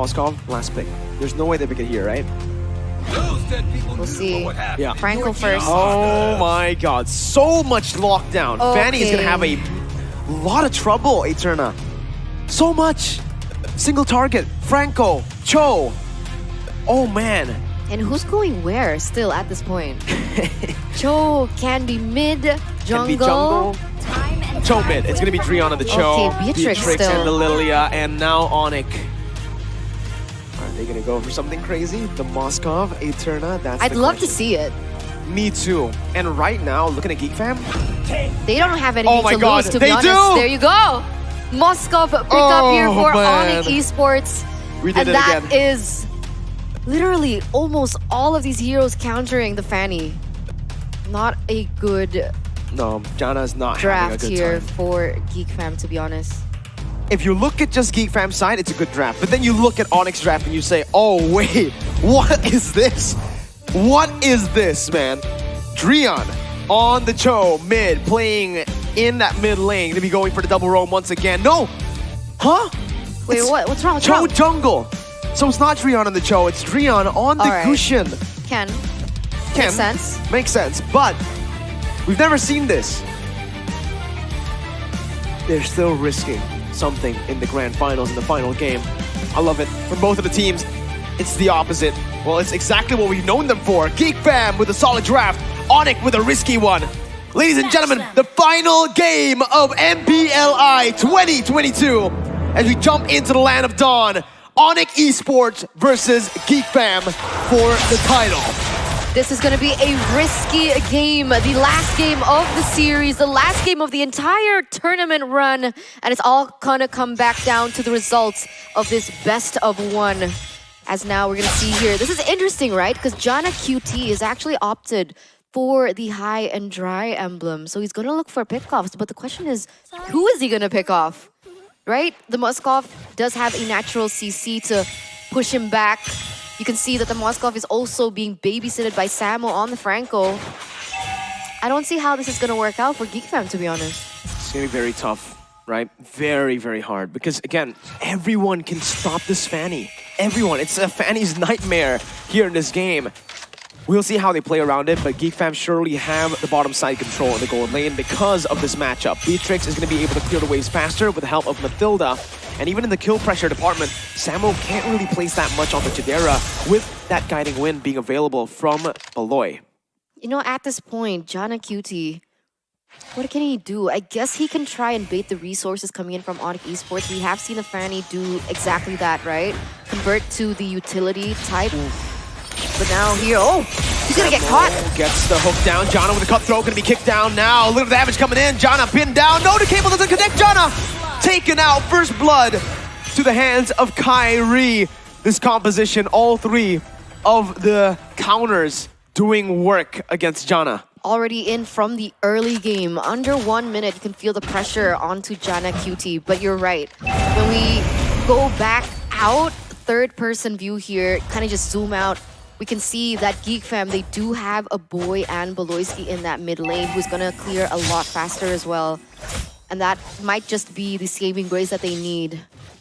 Moskov, last pick. There's no way they pick it here, right? We'll see. Yeah. Franco first. Oh my god, so much lockdown. Okay. Fanny is gonna have a lot of trouble, Eterna. So much. Single target. Franco, Cho. Oh man. And who's going where still at this point? Cho can be mid, jungle. Can be jungle. Cho mid. It's gonna be Drion and the Cho. Okay, Beatrix and still. the Lilia, and now Onic. Are they gonna go for something crazy? The Moskov, Eterna, that's I'd the love to question. see it. Me too. And right now, looking at GeekFam, They don't have anything Oh my to God, lose, to they be honest. do! There you go. Moskov pick up here for man. Onic Esports. we did And it that again. is literally almost all of these heroes countering the Fanny. Not a good No, Jana's not having a draft good here time. for GeekFam, to be honest. If you look at just GeekFam's side, it's a good draft. But then you look at Onyx draft and you say, oh wait, what is this? What is this, man? Drion on the Cho, mid, playing in that mid lane. Gonna be going for the double roam once again. No! Huh? Wait, It's what? What's wrong? What's Cho wrong? jungle. So it's not Drion on the Cho, it's Drion on the Alright. cushion. Ken, Ken, makes sense. Makes sense, but we've never seen this. They're still risking something in the grand finals, in the final game. I love it. For both of the teams, it's the opposite. Well, it's exactly what we've known them for. GeekFam with a solid draft, Onic with a risky one. Ladies and gentlemen, the final game of MPLI 2022 as we jump into the land of dawn. Onic Esports versus GeekFam for the title. This is going to be a risky game. The last game of the series, the last game of the entire tournament run. And it's all going to come back down to the results of this best of one. As now we're going to see here. This is interesting, right? Because Jana QT is actually opted for the high and dry emblem. So he's going to look for pickoffs. But the question is, who is he going to pick off? Right? The Moskov does have a natural CC to push him back. You can see that the Moskov is also being babysitted by Samo on the Franco. I don't see how this is going to work out for GeekFam, to be honest. It's going to be very tough, right? Very, very hard. Because, again, everyone can stop this Fanny. Everyone. It's a Fanny's nightmare here in this game. We'll see how they play around it, but GeekFam surely have the bottom side control in the gold lane because of this matchup. Beatrix is going to be able to clear the waves faster with the help of Mathilda. And even in the kill pressure department, Samo can't really place that much on the Chidera with that guiding wind being available from Baloy. You know, at this point, Jana QT, what can he do? I guess he can try and bait the resources coming in from Onic Esports. We have seen the Fanny do exactly that, right? Convert to the utility type. But now here, oh, he's gonna get caught. Gets the hook down. Jana with a cutthroat, gonna be kicked down now. A little damage coming in. Jana pinned down. No, the cable doesn't connect. Jana taken out. First blood to the hands of Kyrie. This composition, all three of the counters doing work against Jana. Already in from the early game. Under 1 minute, you can feel the pressure onto Jana QT. But you're right. When we go back out, third person view here, kind of just zoom out, we can see that GeekFam, they do have a boy and Baloyski in that mid lane who's gonna clear a lot faster as well. And that might just be the saving grace that they need.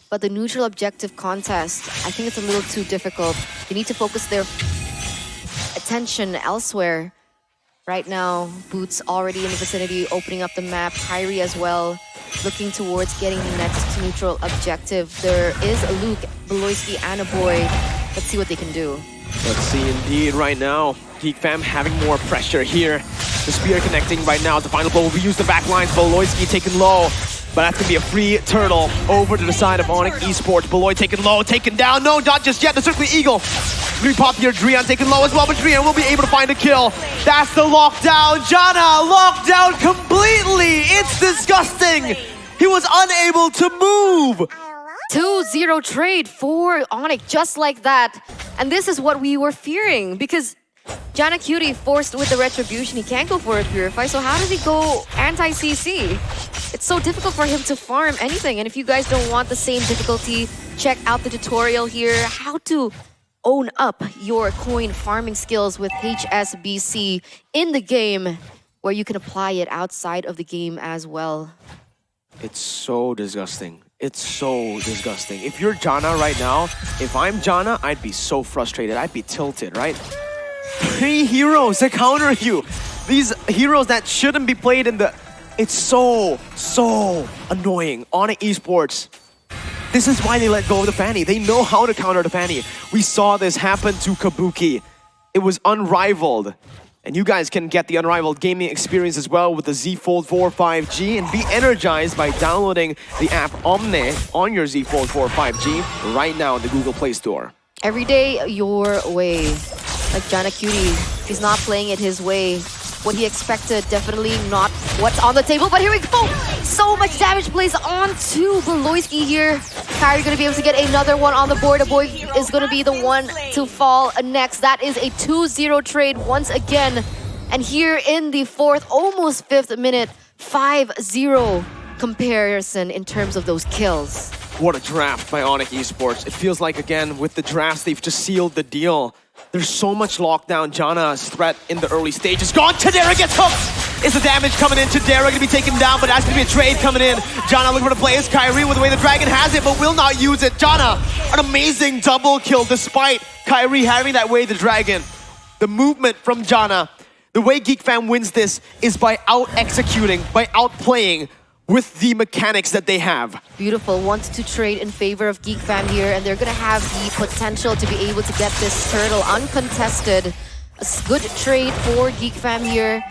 But the neutral objective contest, I think it's a little too difficult. They need to focus their attention elsewhere. Right now, Boots already in the vicinity, opening up the map. Kyrie as well, looking towards getting the next neutral objective. There is a Luke, Baloyski, and a boy. Let's see what they can do. Let's see indeed right now. GeekFam having more pressure here. The spear connecting right now. The final blow will be used the back lines. Baloyski taken low. But that's going to be a free turtle over to the side of Onic Esports. Baloy taken low, taken down. No, not just yet. The Circling Eagle. Going to be popped here. Drion taken low as well. But Drion will be able to find a kill. That's the lockdown. Jana locked down completely. It's disgusting. He was unable to move. 2-0 trade for Onic, just like that. And this is what we were fearing, because Jana Cutie forced with the Retribution, he can't go for a Purify, so how does he go anti-CC? It's so difficult for him to farm anything, and if you guys don't want the same difficulty, check out the tutorial here, how to own up your coin farming skills with HSBC in the game, where you can apply it outside of the game as well. It's so disgusting. It's so disgusting. If you're Janna right now, if I'm Janna, I'd be so frustrated. I'd be tilted, right? 3 heroes to counter you. These heroes that shouldn't be played in the... It's so annoying. Onic Esports. This is why they let go of the Fanny. They know how to counter the Fanny. We saw this happen to Kabuki. It was unrivaled. And you guys can get the unrivaled gaming experience as well with the Z Fold 4 5G and be energized by downloading the app Omne on your Z Fold 4 5G right now in the Google Play Store. Every day, your way. Like Janna Cutie, he's not playing it his way. What he expected, definitely not what's on the table. But here we go! So much damage plays onto Beloyski here. Kyrie gonna be able to get another one on the board. A boy is gonna be the one to fall next. That is a 2-0 trade once again. And here in the 4th, almost 5th minute, 5-0 comparison in terms of those kills. What a draft by Onic Esports. It feels like, again, with the drafts, they've just sealed the deal. There's so much lockdown. Janna's threat in the early stage is gone. Tadera gets hooked. Is the damage coming in? Tadera gonna be taken down, but that's gonna be a trade coming in. Janna looking for the play. It's Kyrie with the way the Dragon has it, but will not use it. Janna, an amazing double kill despite Kyrie having that way the Dragon. The movement from Janna, the way GeekFam wins this is by out-executing, by outplaying with the mechanics that they have. Beautiful. Wants to trade in favor of GeekFam here, and they're going to have the potential to be able to get this turtle uncontested. A good trade for GeekFam here.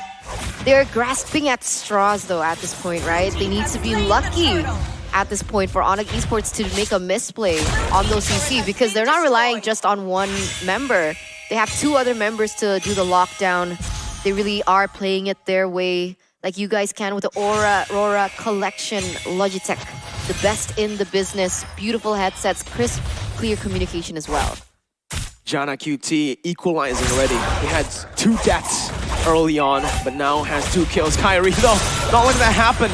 They're grasping at straws, though, at this point, right? They need to be lucky at this point for Onic Esports to make a misplay on those CC, because they're not relying just on one member. They have 2 other members to do the lockdown. They really are playing it their way, like you guys can with the Aurora Collection Logitech. The best in the business. Beautiful headsets, crisp, clear communication as well. Janna QT equalizing already. He had 2 deaths early on, but now has 2 kills. Kyrie, though, not letting that happen.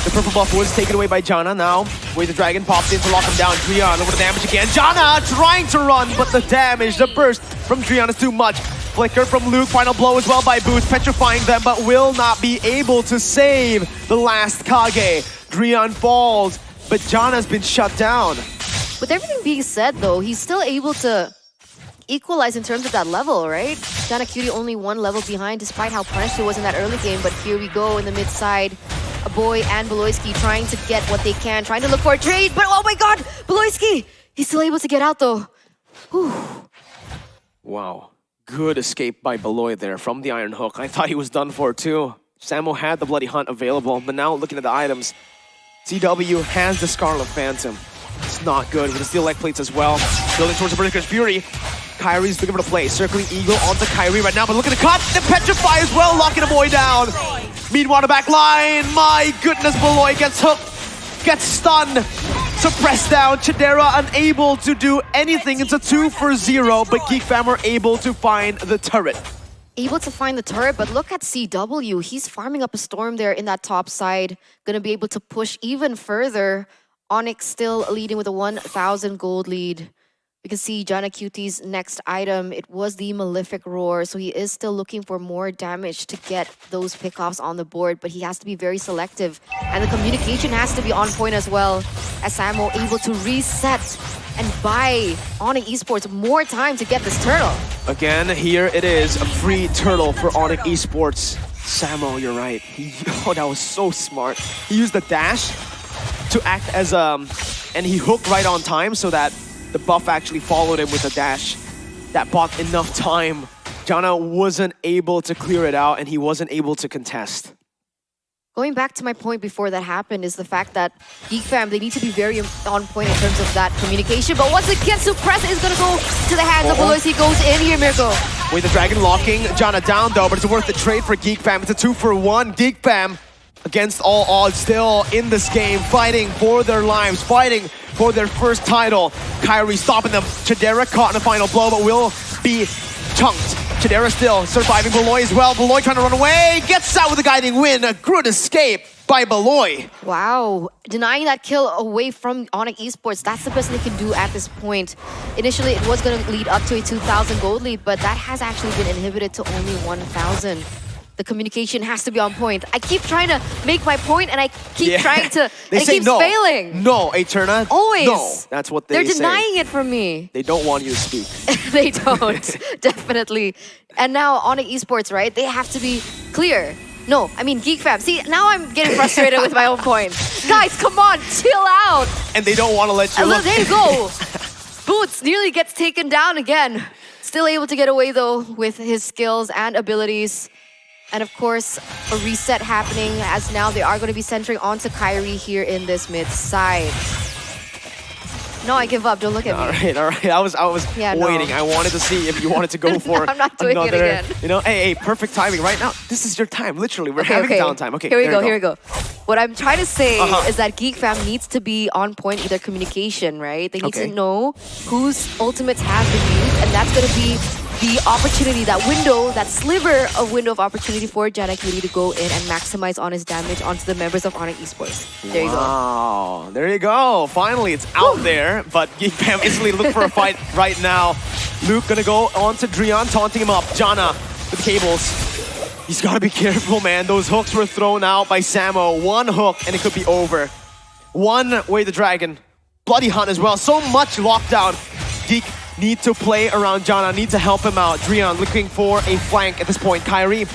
The purple buff was taken away by Janna now. Where the Dragon pops in to lock him down. Drian over the damage again. Janna trying to run, but the damage, the burst from Drian is too much. Flicker from Luke, final blow as well by Boots, petrifying them, but will not be able to save the last Kage. Drian falls, but Janna's been shut down. With everything being said, though, he's still able to equalize in terms of that level, right? Janna Cutie only 1 level behind, despite how punished he was in that early game. But here we go in the mid side. A boy and Beloyski trying to get what they can, trying to look for a trade. But oh my god, Beloyski! He's still able to get out, though. Whew. Wow. Good escape by Beloy there from the Iron Hook. I thought he was done for too. Samo had the Bloody Hunt available, but now looking at the items, CW has the Scarlet Phantom. It's not good with the steel leg plates as well. Building towards the Berserker's Fury. Kyrie's looking for the play. Circling Eagle onto Kyrie right now, but look at the cut! The Petrify as well, locking the boy down. Meanwhile, the back line. My goodness, Beloy gets hooked, gets stunned. Suppressed down, Chidera unable to do anything. It's a 2-for-0, but GeekFam are able to find the turret. Able to find the turret, but look at CW. He's farming up a storm there in that top side. Gonna be able to push even further. Onic still leading with a 1,000 gold lead. We can see Janna Cutie's next item. It was the Malefic Roar, so he is still looking for more damage to get those pickoffs on the board, but he has to be very selective. And the communication has to be on point as well, as Samo able to reset and buy Onic Esports more time to get this turtle. Again, here it is, a free turtle for Onic Esports. Samo, you're right. Oh, that was so smart. He used the dash to act as and he hooked right on time so that the buff actually followed him with a dash. That bought enough time. Janna wasn't able to clear it out, and he wasn't able to contest. Going back to my point before that happened is the fact that GeekFam, they need to be very on point in terms of that communication. But once it gets suppressed, it's going to go to the hands of Beloy. He goes in here, Mirko. With the Dragon locking Janna down, though, but it's worth the trade for GeekFam. It's a 2-for-1. GeekFam, against all odds, still in this game, fighting for their lives, fighting for their first title. Kyrie stopping them. Chidera caught in the final blow, but will be chunked. Chidera still surviving Beloy as well. Beloy trying to run away, gets out with a guiding win. A good escape by Beloy. Wow, denying that kill away from Onic Esports, that's the best they can do at this point. Initially, it was going to lead up to a 2,000 gold lead, but that has actually been inhibited to only 1,000. The communication has to be on point. I keep trying to make my point and I keep trying to, they and it say keeps no. failing. No, Eterna. Always. No, that's what they say. They're denying it from me. They don't want you to speak. They don't, definitely. And now Onic Esports, right? They have to be clear. No, I mean GeekFam. See, now I'm getting frustrated with my own point. Guys, come on, chill out. And they don't want to let you look. There you go. Boots nearly gets taken down again. Still able to get away though with his skills and abilities. And of course, a reset happening as now they are going to be centering onto Kyrie here in this mid side. No, I give up. Don't look at me. All right. I was waiting. I wanted to see if you wanted to go for I'm not doing another, it again. You know, hey, perfect timing right now. This is your time, literally. We're having downtime. Okay, here we go. What I'm trying to say is that GeekFam needs to be on point with their communication, right? They need to know whose ultimates have been used, and that's going to be the opportunity, that window, that sliver of window of opportunity for JanaQt to go in and maximize on his damage onto the members of Onic Esports. There you go. Wow, there you go. Finally, it's out there, but GeekFam instantly look for a fight right now. Luke gonna go on to Drian, taunting him up. Jana with cables. He's gotta be careful, man. Those hooks were thrown out by Samo. One hook and it could be over. One way the dragon. Bloody Hunt as well. So much lockdown. Geek need to play around Jana, need to help him out. Drian looking for a flank at this point. Kyrie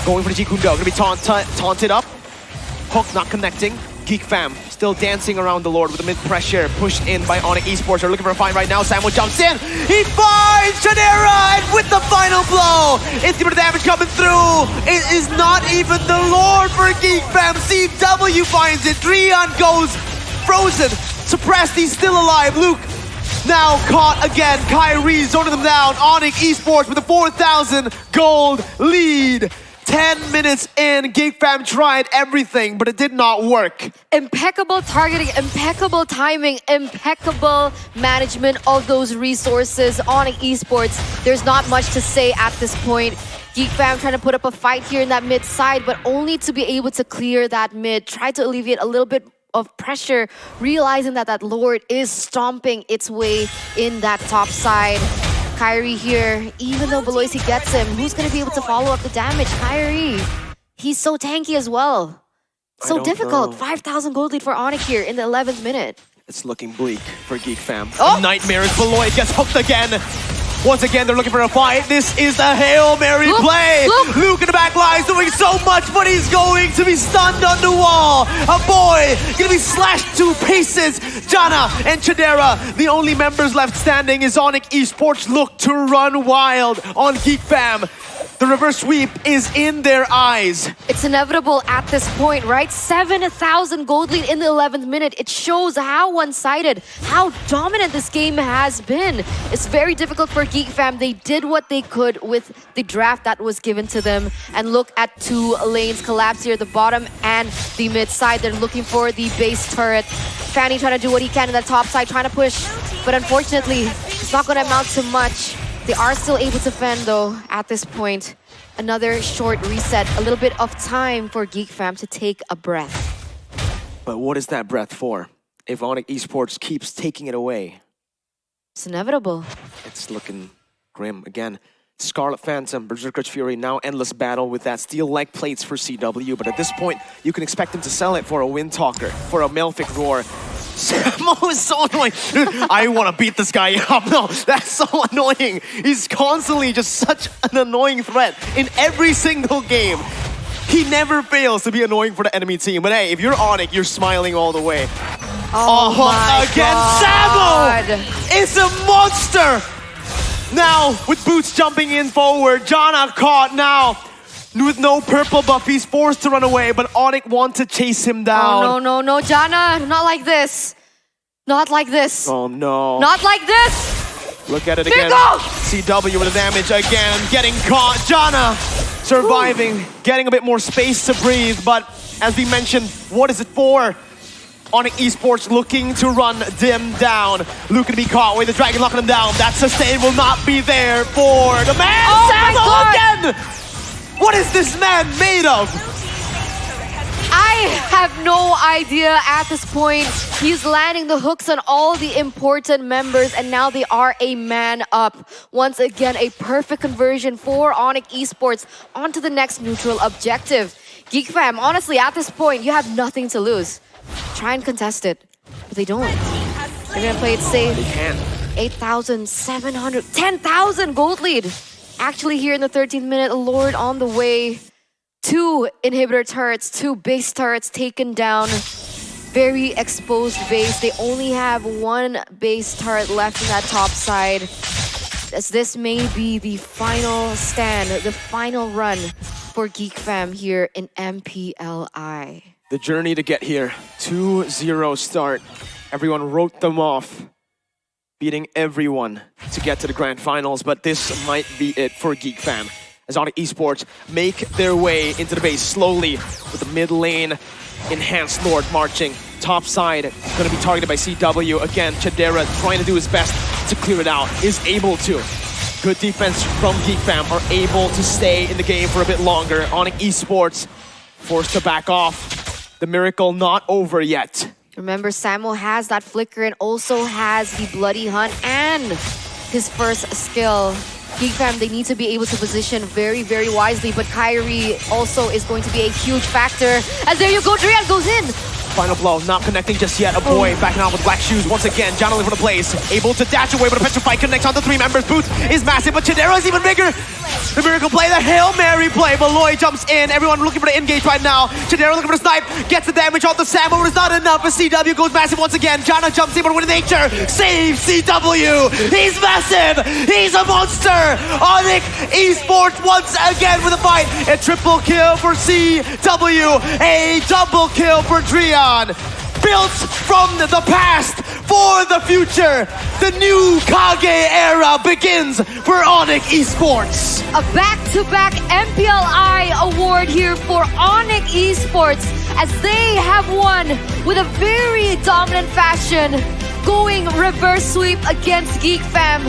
going for the Jikundo, gonna be taunted up. Hook not connecting. GeekFam still dancing around the Lord with the mid pressure, pushed in by Onic Esports. They're looking for a fight right now. Samuel jumps in, he finds Shadera, and with the final blow, it's the damage coming through. It is not even the Lord for GeekFam. CW finds it. Drian goes frozen, suppressed. He's still alive. Luke now caught again. Kyrie zoning them down. Onic Esports with a 4,000 gold lead. 10 minutes in, GeekFam tried everything, but it did not work. Impeccable targeting, impeccable timing, impeccable management of those resources. Onic Esports, there's not much to say at this point. GeekFam trying to put up a fight here in that mid side, but only to be able to clear that mid, try to alleviate a little bit of pressure, realizing that that Lord is stomping its way in that top side. Kyrie here, even though Beloisi gets him, who's going to be able to follow up the damage? Kyrie, he's so tanky as well. So difficult. 5,000 gold lead for Onic here in the 11th minute. It's looking bleak for GeekFam. Nightmare is Beloit gets hooked again. Once again, they're looking for a fight. This is the Hail Mary play. Luke in the back line is doing so much, but he's going to be stunned on the wall. A boy going to be slashed to pieces. Jana and Chadera, the only members left standing, is Onic Esports look to run wild on GeekFam. The reverse sweep is in their eyes. It's inevitable at this point, right? 7,000 gold lead in the 11th minute. It shows how one-sided, how dominant this game has been. It's very difficult for GeekFam. They did what they could with the draft that was given to them. And look at two lanes collapse here at the bottom and the mid side. They're looking for the base turret. Fanny trying to do what he can in the top side, trying to push. But unfortunately, it's not going to amount to much. They are still able to fend though at this point. Another short reset, a little bit of time for GeekFam to take a breath. But what is that breath for? If Onic Esports keeps taking it away. It's inevitable. It's looking grim again. Scarlet Phantom, Berserker's Fury, now endless battle with that steel leg plates for CW. But at this point, you can expect him to sell it for a Wind Talker, for a Malefic Roar. Samo is so annoying. Dude, I want to beat this guy up. No, that's so annoying. He's constantly just such an annoying threat in every single game. He never fails to be annoying for the enemy team. But hey, if you're Onic, you're smiling all the way. Oh my God. Samo is a monster. Now, with Boots jumping in forward, Jana caught now. With no purple buff, he's forced to run away, but Onic wants to chase him down. Oh, no, Jana, not like this. Not like this. Oh, no. Not like this. Look at it again. CW with the damage again, getting caught. Jana surviving, getting a bit more space to breathe, but as we mentioned, what is it for? Onic Esports looking to run them down. Luke gonna be caught with the dragon locking him down. That sustain will not be there for the man. Samo again! What is this man made of? I have no idea at this point. He's landing the hooks on all the important members, and now they are a man up. Once again, a perfect conversion for Onic Esports onto the next neutral objective. GeekFam, honestly, at this point, you have nothing to lose. Try and contest it, but they don't. They're gonna play it safe. They can. 8,700, 10,000 gold lead. Actually, here in the 13th minute, Lord on the way. 2 inhibitor turrets, 2 base turrets taken down. Very exposed base. They only have 1 base turret left in that top side. As this may be the final stand, the final run for GeekFam here in MPLI. The journey to get here, 2-0 start. Everyone wrote them off, beating everyone to get to the grand finals, but this might be it for GeekFam. As Onic Esports make their way into the base slowly with the mid lane enhanced Lord marching. Top side going to be targeted by CW. Again, Chadera trying to do his best to clear it out, is able to. Good defense from GeekFam, are able to stay in the game for a bit longer. Onic Esports forced to back off. The miracle not over yet. Remember, Samo has that flicker and also has the Bloody Hunt and his first skill. GeekFam, they need to be able to position very, very wisely, but Kyrie also is going to be a huge factor. As there you go, Drian goes in. Final blow, not connecting just yet. A boy backing out with black shoes once again. John only for the plays. Able to dash away, but a Petrify connects on the 3 members. Boots is massive, but Chadera is even bigger. The miracle play, the Hail Mary play. Malloy jumps in. Everyone looking for the engage right now. Chadera looking for the snipe. Gets the damage on the Samo, but it's not enough. As CW goes massive once again. Jana jumps in, but with nature. Saves CW. He's massive. He's a monster. Onic Esports once again with a fight. A triple kill for CW. A double kill for Drian. Built from the past for the future. The new Kage era begins for Onic Esports. A back-to-back MPLI award here for Onic Esports as they have won with a very dominant fashion, going reverse sweep against GeekFam.